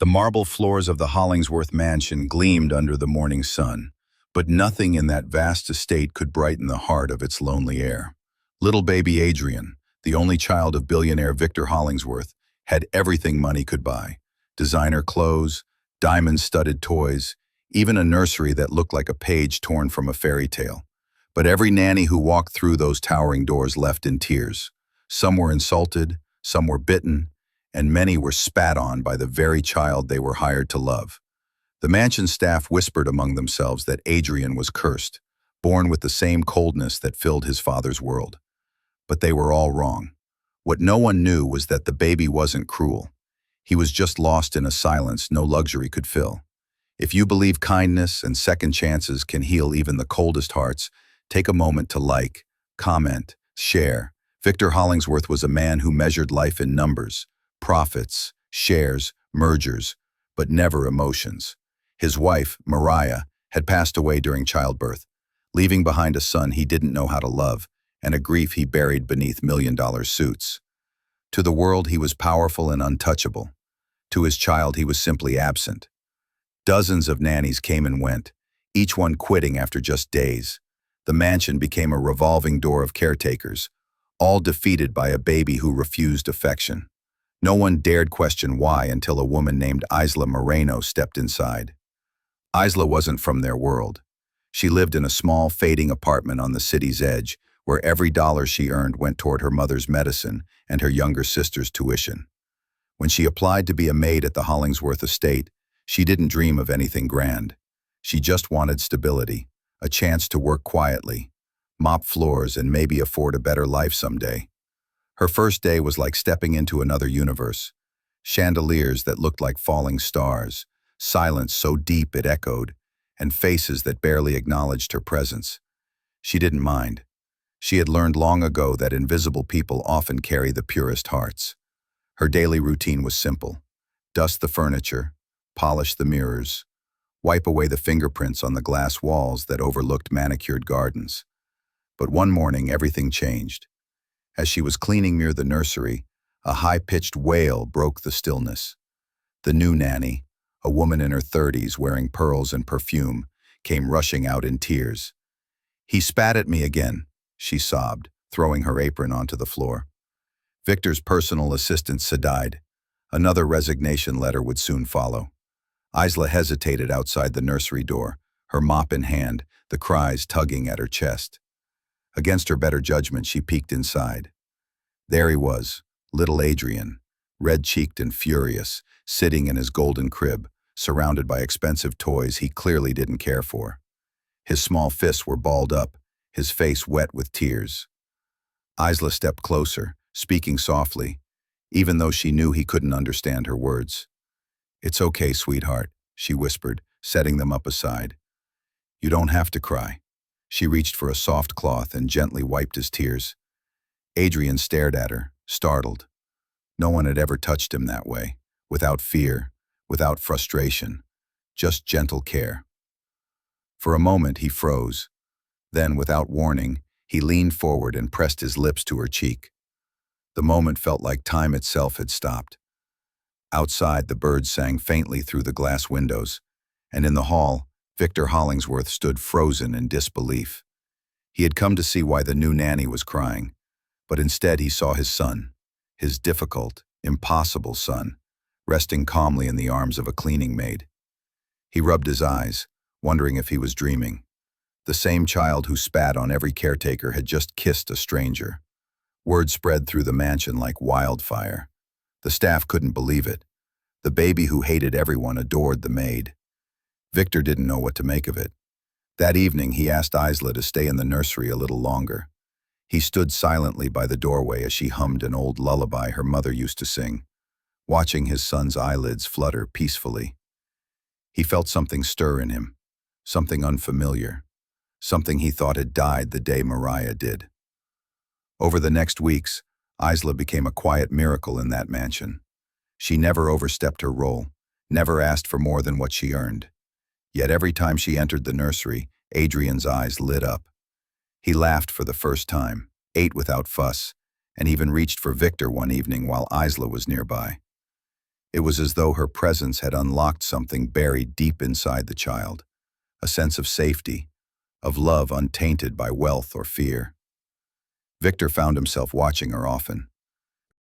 The marble floors of the Hollingsworth mansion gleamed under the morning sun, but nothing in that vast estate could brighten the heart of its lonely air. Little baby Adrian, the only child of billionaire Victor Hollingsworth, had everything money could buy: designer clothes, diamond-studded toys, even a nursery that looked like a page torn from a fairy tale. But every nanny who walked through those towering doors left in tears. Some were insulted, some were bitten, and many were spat on by the very child they were hired to love. The mansion staff whispered among themselves that Adrian was cursed, born with the same coldness that filled his father's world. But they were all wrong. What no one knew was that the baby wasn't cruel. He was just lost in a silence no luxury could fill. If you believe kindness and second chances can heal even the coldest hearts, take a moment to like, comment, share. Victor Hollingsworth was a man who measured life in numbers, profits, shares, mergers, but never emotions. His wife, Mariah, had passed away during childbirth, leaving behind a son he didn't know how to love and a grief he buried beneath million-dollar suits. To the world, he was powerful and untouchable. To his child, he was simply absent. Dozens of nannies came and went, each one quitting after just days. The mansion became a revolving door of caretakers, all defeated by a baby who refused affection. No one dared question why until a woman named Isla Moreno stepped inside. Isla wasn't from their world. She lived in a small, fading apartment on the city's edge, where every dollar she earned went toward her mother's medicine and her younger sister's tuition. When she applied to be a maid at the Hollingsworth estate, she didn't dream of anything grand. She just wanted stability, a chance to work quietly, mop floors, and maybe afford a better life someday. Her first day was like stepping into another universe. Chandeliers that looked like falling stars, silence so deep it echoed, and faces that barely acknowledged her presence. She didn't mind. She had learned long ago that invisible people often carry the purest hearts. Her daily routine was simple: dust the furniture, polish the mirrors, wipe away the fingerprints on the glass walls that overlooked manicured gardens. But one morning, everything changed. As she was cleaning near the nursery, a high-pitched wail broke the stillness. The new nanny, a woman in her 30s wearing pearls and perfume, came rushing out in tears. "He spat at me again," she sobbed, throwing her apron onto the floor. Victor's personal assistant sighed. Another resignation letter would soon follow. Isla hesitated outside the nursery door, her mop in hand, the cries tugging at her chest. Against her better judgment, she peeked inside. There he was, little Adrian, red-cheeked and furious, sitting in his golden crib, surrounded by expensive toys he clearly didn't care for. His small fists were balled up, his face wet with tears. Isla stepped closer, speaking softly, even though she knew he couldn't understand her words. "It's okay, sweetheart," she whispered, setting them up aside. "You don't have to cry." She reached for a soft cloth and gently wiped his tears. Adrian stared at her, startled. No one had ever touched him that way, without fear, without frustration, just gentle care. For a moment, he froze. Then, without warning, he leaned forward and pressed his lips to her cheek. The moment felt like time itself had stopped. Outside, the birds sang faintly through the glass windows, and in the hall, Victor Hollingsworth stood frozen in disbelief. He had come to see why the new nanny was crying, but instead he saw his son, his difficult, impossible son, resting calmly in the arms of a cleaning maid. He rubbed his eyes, wondering if he was dreaming. The same child who spat on every caretaker had just kissed a stranger. Word spread through the mansion like wildfire. The staff couldn't believe it. The baby who hated everyone adored the maid. Victor didn't know what to make of it. That evening, he asked Isla to stay in the nursery a little longer. He stood silently by the doorway as she hummed an old lullaby her mother used to sing, watching his son's eyelids flutter peacefully. He felt something stir in him, something unfamiliar, something he thought had died the day Mariah did. Over the next weeks, Isla became a quiet miracle in that mansion. She never overstepped her role, never asked for more than what she earned. Yet every time she entered the nursery, Adrian's eyes lit up. He laughed for the first time, ate without fuss, and even reached for Victor one evening while Isla was nearby. It was as though her presence had unlocked something buried deep inside the child, a sense of safety, of love untainted by wealth or fear. Victor found himself watching her often.